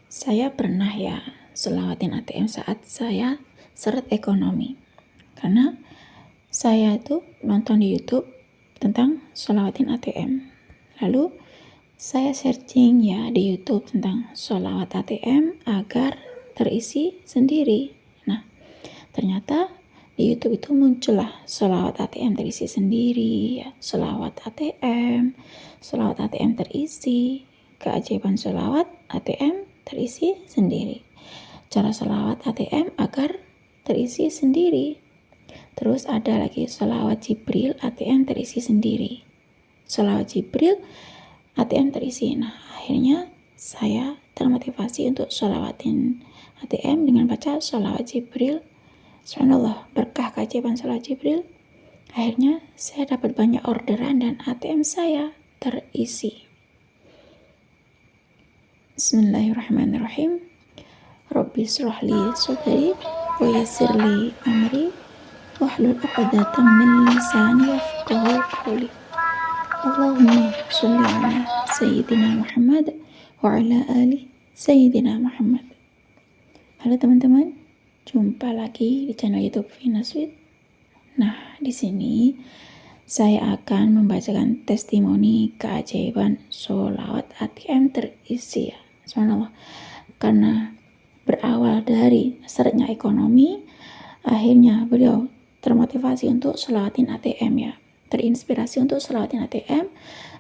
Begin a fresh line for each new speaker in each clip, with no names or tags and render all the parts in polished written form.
Saya pernah ya selawatin ATM saat saya seret ekonomi. Karena saya itu nonton di YouTube tentang selawatin ATM. Lalu saya searching ya di YouTube tentang sholawat ATM agar terisi sendiri. Nah, ternyata di YouTube itu muncullah sholawat ATM terisi sendiri, ya, sholawat ATM terisi, keajaiban sholawat ATM terisi sendiri, cara sholawat ATM agar terisi sendiri. Terus ada lagi sholawat Jibril ATM terisi sendiri, sholawat Jibril ATM terisi. Nah, akhirnya saya termotivasi untuk sholawatin ATM dengan baca sholawat Jibril. Subhanallah, berkah keajaiban sholawat Jibril. Akhirnya saya dapat banyak orderan dan ATM saya terisi. Bismillahirrahmanirrahim. Rabbi shrah li sadri wa yassir li amri wahlul 'uqdatam min lisani yafqahu qawli. Allahumma sholli ala sayyidina Muhammad wa ala ali sayyidina Muhammad. Halo teman-teman, jumpa lagi di channel YouTube Vina Sweet. Nah, di sini saya akan membacakan testimoni keajaiban sholawat ATM terisi, ya. Subhanallah. Karena berawal dari seretnya ekonomi, akhirnya beliau termotivasi untuk sholawatin ATM, ya. Terinspirasi untuk sholawatin ATM,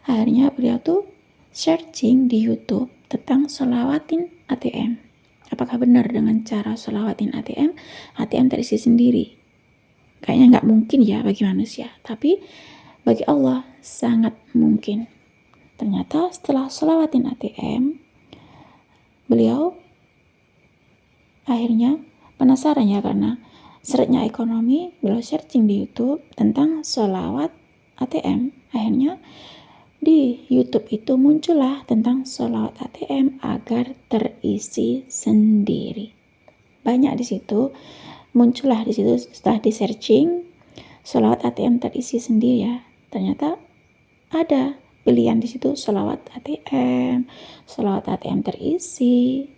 akhirnya beliau tuh searching di YouTube tentang sholawatin ATM. Apakah benar dengan cara sholawatin ATM terisi sendiri? Kayaknya nggak mungkin ya bagi manusia, tapi bagi Allah sangat mungkin. Ternyata setelah sholawatin ATM, beliau akhirnya penasaran ya, karena seretnya ekonomi, beliau searching di YouTube tentang sholawat ATM. Akhirnya di YouTube itu muncullah tentang sholawat ATM agar terisi sendiri. Banyak di situ, muncullah di situ setelah di searching sholawat ATM terisi sendiri, ya. Ternyata ada pilihan di situ sholawat ATM terisi,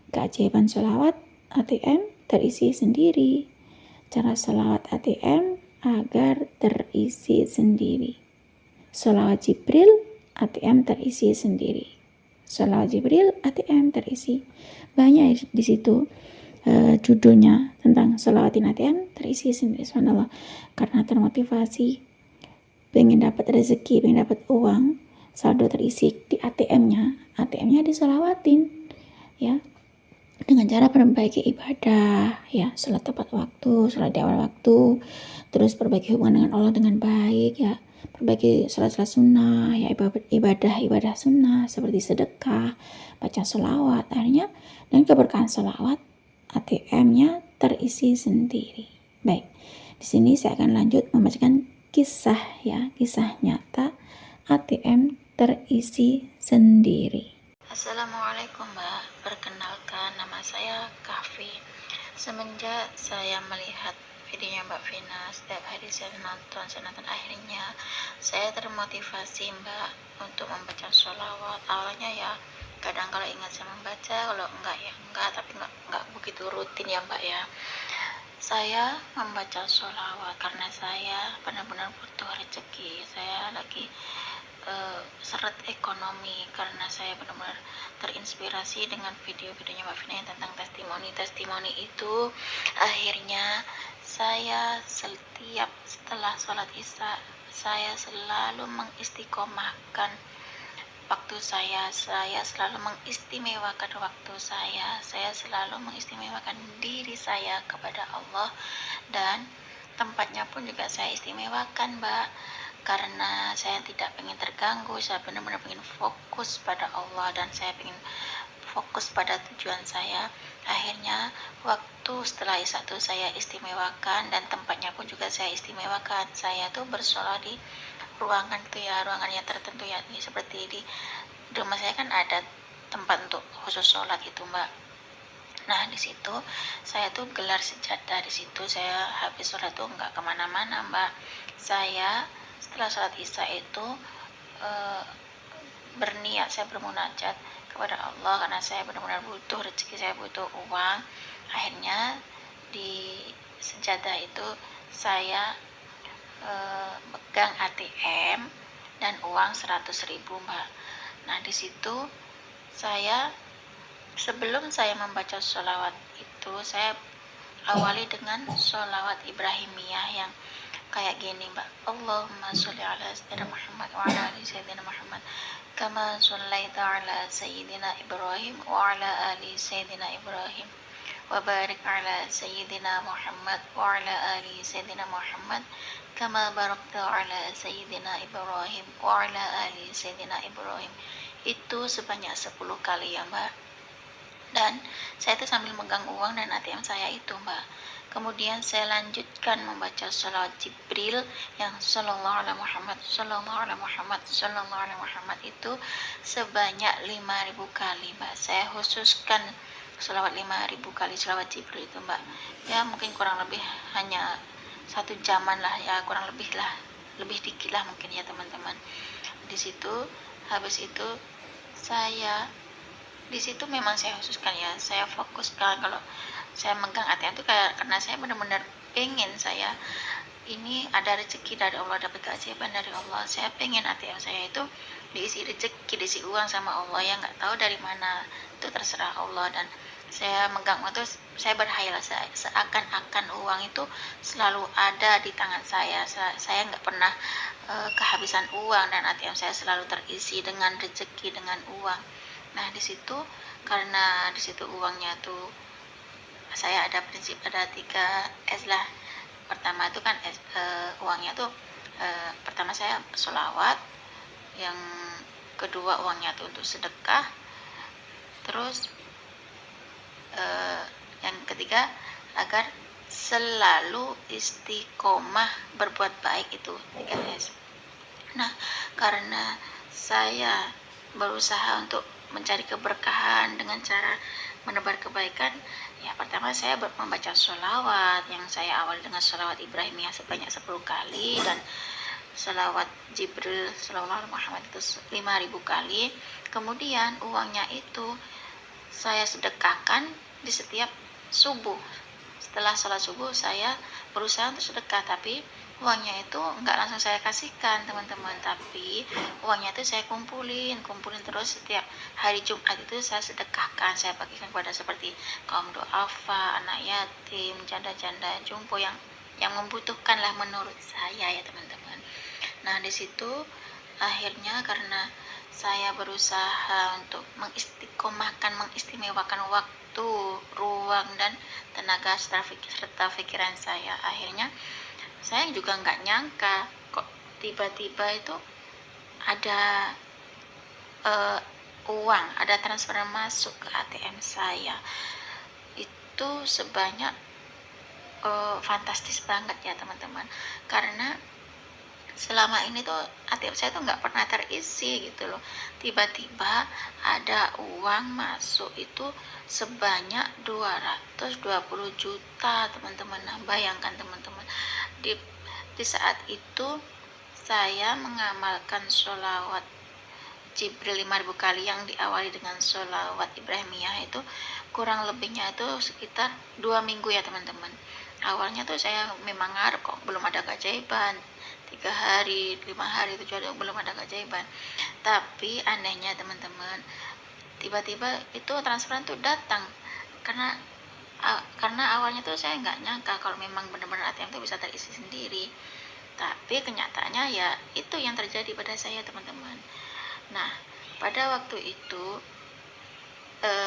keajaiban sholawat ATM terisi sendiri, cara sholawat ATM agar terisi sendiri, sholawat Jibril ATM terisi sendiri, sholawat Jibril ATM terisi. Banyak di situ judulnya tentang sholawatin ATM terisi sendiri. Subhanallah, karena termotivasi pengen dapat rezeki, pengen dapat uang, saldo terisi di ATM-nya disolawatin, ya, dengan cara perbaiki ibadah, ya, sholat tepat waktu, sholat di awal waktu, terus perbaiki hubungan dengan Allah dengan baik, ya, perbaiki sholat sunnah, ya, ibadah sunnah seperti sedekah, baca sholawat. Akhirnya dan keberkahan sholawat ATM-nya terisi sendiri. Baik, di sini saya akan lanjut membacakan kisah nyata ATM terisi sendiri.
Assalamualaikum Mbak, perkenalkan nama saya Kahfi. Semenjak saya melihat videonya Mbak Vina, setiap hari saya nonton, akhirnya saya termotivasi Mbak untuk membaca sholawat. Awalnya ya kadang kalau ingat saya membaca, kalau enggak ya enggak, tapi enggak begitu rutin ya Mbak ya. Saya membaca sholawat karena saya benar-benar butuh rezeki. Saya lagi seret ekonomi, karena saya benar-benar terinspirasi dengan video-videonya Mbak Vina yang tentang testimoni itu. Akhirnya saya setiap setelah sholat isya, saya selalu mengistiqomahkan waktu saya selalu mengistimewakan waktu saya selalu mengistimewakan diri saya kepada Allah, dan tempatnya pun juga saya istimewakan Mbak, karena saya tidak ingin terganggu. Saya benar-benar ingin fokus pada Allah dan saya ingin fokus pada tujuan saya. Akhirnya waktu setelah isya itu saya istimewakan, dan tempatnya pun juga saya istimewakan. Saya tuh bersolat di ruangan itu ya, ruangannya tertentu ya, seperti di rumah saya kan ada tempat untuk khusus sholat itu Mbak. Nah di situ saya tuh gelar sejadah, di situ saya habis sholat tuh nggak kemana-mana Mbak. Saya setelah sholat isya itu berniat, saya bermunajat kepada Allah karena saya benar-benar butuh rezeki, saya butuh uang. Akhirnya di sejadah itu saya pegang ATM dan uang 100.000 Mbak. Nah di situ saya sebelum saya membaca sholawat itu saya awali dengan sholawat Ibrahimiyah yang kayak gini Mbak. Allahumma sholli ala sayyidina Muhammad wa ala ali sayyidina Muhammad kama shollaita ala sayyidina Ibrahim wa ala ali sayyidina Ibrahim wa barik ala sayyidina Muhammad wa ala ali sayyidina Muhammad kama barakta ala sayyidina Ibrahim wa ala ali sayyidina Ibrahim. Itu sebanyak 10 kali ya Mbak. Dan saya itu sambil megang uang dan ATM saya itu Mbak. Kemudian saya lanjutkan membaca sholawat Jibril yang sallallahu alaihi Muhammad, sallallahu alaihi Muhammad, sallallahu alaihi Muhammad itu sebanyak 5.000 kali Mbak. Saya khususkan sholawat 5.000 kali sholawat Jibril itu Mbak. Ya mungkin kurang lebih hanya 1 jaman lah ya, kurang lebih lah, lebih dikit lah mungkin ya teman-teman. Di situ habis itu saya di situ memang saya khususkan ya, saya fokuskan kalau saya megang ATM itu kayak karena saya benar-benar pengen saya ini ada rezeki dari Allah, dapat keajaiban dari Allah. Saya pengen ATM saya itu diisi rezeki, diisi uang sama Allah yang nggak tahu dari mana, itu terserah Allah. Dan saya megang itu saya berhayal seakan-akan uang itu selalu ada di tangan saya. Saya nggak pernah kehabisan uang dan ATM saya selalu terisi dengan rezeki, dengan uang. Nah di situ karena di situ uangnya tuh saya ada prinsip ada 3S lah. Pertama itu kan uangnya tuh pertama saya sholawat, yang kedua uangnya tuh untuk sedekah, terus yang ketiga agar selalu istiqomah berbuat baik, itu 3S. Nah karena saya berusaha untuk mencari keberkahan dengan cara menebar kebaikan, ya pertama saya membaca sholawat yang saya awal dengan sholawat Ibrahimiyah sebanyak 10 kali dan sholawat Jibril sallallahu alaihi Muhammad itu 5.000 kali. Kemudian uangnya itu saya sedekahkan di setiap subuh. Setelah sholat subuh saya berusaha untuk sedekah, tapi uangnya itu nggak langsung saya kasihkan teman-teman, tapi uangnya itu saya kumpulin terus. Setiap hari Jumat itu saya sedekahkan, saya bagikan kepada seperti kaum duafa, anak yatim, janda-janda jompo yang membutuhkan lah menurut saya ya teman-teman. Nah di situ akhirnya karena saya berusaha untuk mengistimewakan waktu, ruang dan tenaga serta pikiran saya, akhirnya saya juga nggak nyangka kok tiba-tiba itu ada uang, ada transfer masuk ke ATM saya itu sebanyak fantastis banget ya teman-teman. Karena selama ini tuh ATM saya tuh nggak pernah terisi gitu loh. Tiba-tiba ada uang masuk itu sebanyak 220 juta teman-teman. Nah bayangkan teman-teman, di saat itu saya mengamalkan sholawat Jibril 5.000 kali yang diawali dengan sholawat Ibrahimiyah itu kurang lebihnya itu sekitar 2 minggu ya teman-teman. Awalnya tuh saya memang ngarep kok belum ada keajaiban, 3 hari, 5 hari itu juga belum ada keajaiban. Tapi anehnya teman-teman, tiba-tiba itu transferan tuh datang karena awalnya tuh saya nggak nyangka kalau memang benar-benar ATM tuh bisa terisi sendiri. Tapi kenyataannya ya itu yang terjadi pada saya teman-teman. Nah pada waktu itu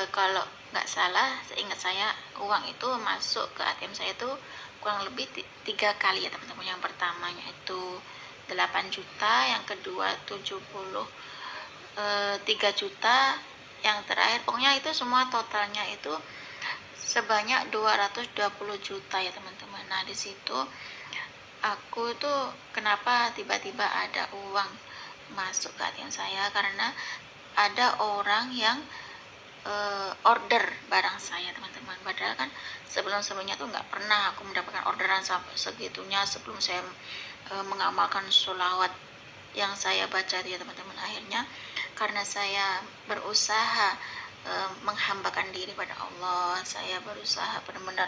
kalau nggak salah seingat saya uang itu masuk ke ATM saya itu kurang lebih 3 kali ya teman-teman. Yang pertamanya itu 8 juta, yang kedua 73 juta, yang terakhir pokoknya itu semua totalnya itu sebanyak 220 juta ya teman-teman. Nah di situ aku tuh kenapa tiba-tiba ada uang masuk ke ATM saya, karena ada orang yang order barang saya teman-teman. Padahal kan sebelum-sebelumnya tuh nggak pernah aku mendapatkan orderan sampai segitunya sebelum saya mengamalkan sholawat yang saya baca ya teman-teman. Akhirnya karena saya berusaha menghambakan diri pada Allah, saya berusaha benar-benar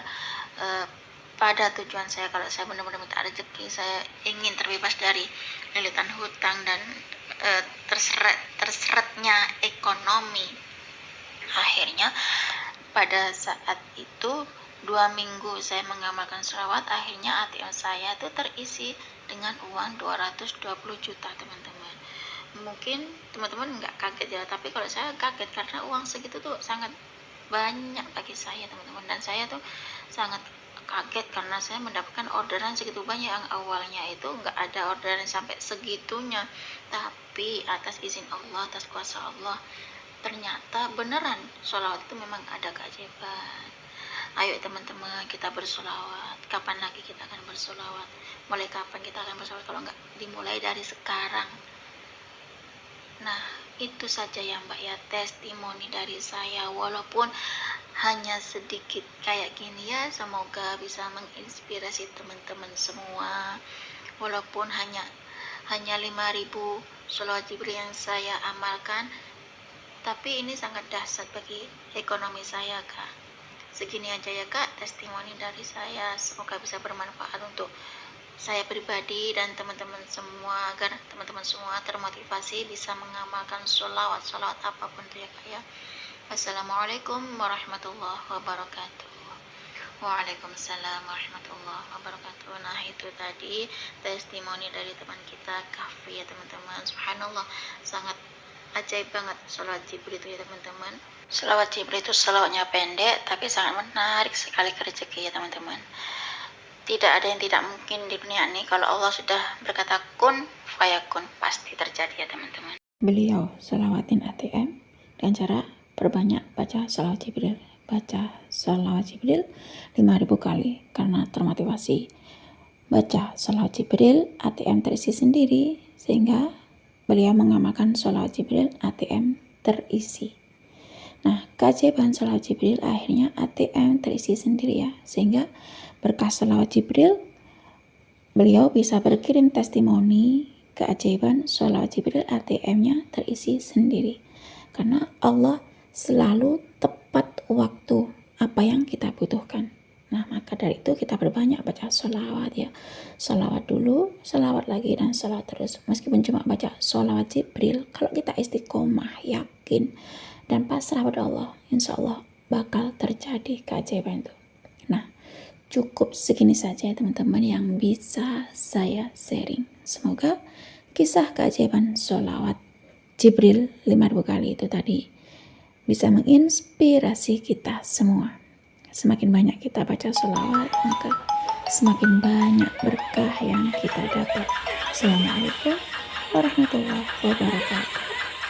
pada tujuan saya. Kalau saya benar-benar minta rezeki, saya ingin terbebas dari lilitan hutang dan terseretnya ekonomi. Akhirnya pada saat itu 2 minggu saya mengamalkan sholawat, akhirnya ATM saya itu terisi dengan uang 220 juta teman-teman. Mungkin teman-teman nggak kaget ya, tapi kalau saya kaget karena uang segitu tuh sangat banyak bagi saya teman-teman, dan saya tuh sangat kaget karena saya mendapatkan orderan segitu banyak. Yang awalnya itu nggak ada orderan sampai segitunya, tapi atas izin Allah, atas kuasa Allah, ternyata beneran sholawat itu memang ada keajaiban. Ayo teman-teman, kita bersolawat. Kapan lagi kita akan bersolawat? Mulai kapan kita akan bersolawat kalau nggak dimulai dari sekarang? Nah, itu saja ya Mbak ya, testimoni dari saya. Walaupun hanya sedikit kayak gini ya, semoga bisa menginspirasi teman-teman semua. Walaupun hanya 5.000 sholawat Jibril yang saya amalkan, tapi ini sangat dahsyat bagi ekonomi saya Kak. Segini aja ya Kak, testimoni dari saya. Semoga bisa bermanfaat untuk saya pribadi dan teman-teman semua, agar teman-teman semua termotivasi bisa mengamalkan sholawat apapun itu ya Kak ya. Assalamualaikum warahmatullahi wabarakatuh. Waalaikumsalam warahmatullahi wabarakatuh. Nah, itu tadi testimoni dari teman kita Kahfi ya teman-teman. Subhanallah, sangat ajaib banget sholawat Jibril itu ya teman-teman. Sholawat Jibril itu sholawatnya pendek tapi sangat menarik sekali ke rezeki ya teman-teman. Tidak ada yang tidak mungkin di dunia ini. Kalau Allah sudah berkata kun fayakun, pasti terjadi ya teman-teman.
Beliau selawatin ATM dengan cara perbanyak baca sholawat Jibril. Baca sholawat Jibril 5.000 kali karena termotivasi. Baca sholawat Jibril, ATM terisi sendiri, sehingga beliau mengamalkan sholawat Jibril, ATM terisi. Nah, keajaiban sholawat Jibril akhirnya ATM terisi sendiri ya, sehingga berkah sholawat Jibril beliau bisa berkirim testimoni keajaiban sholawat Jibril, ATM-nya terisi sendiri. Karena Allah selalu tepat waktu apa yang kita butuhkan. Nah, maka dari itu kita berbanyak baca sholawat ya. Sholawat dulu, sholawat lagi, dan sholawat terus. Meskipun cuma baca sholawat Jibril, kalau kita istiqomah, yakin, dan pasrah pada Allah, insya Allah bakal terjadi keajaiban itu. Nah, cukup segini saja ya teman-teman yang bisa saya sharing. Semoga kisah keajaiban sholawat Jibril 5.000 kali itu tadi bisa menginspirasi kita semua. Semakin banyak kita baca sholawat, maka semakin banyak berkah yang kita dapat. Assalamualaikum warahmatullahi wabarakatuh.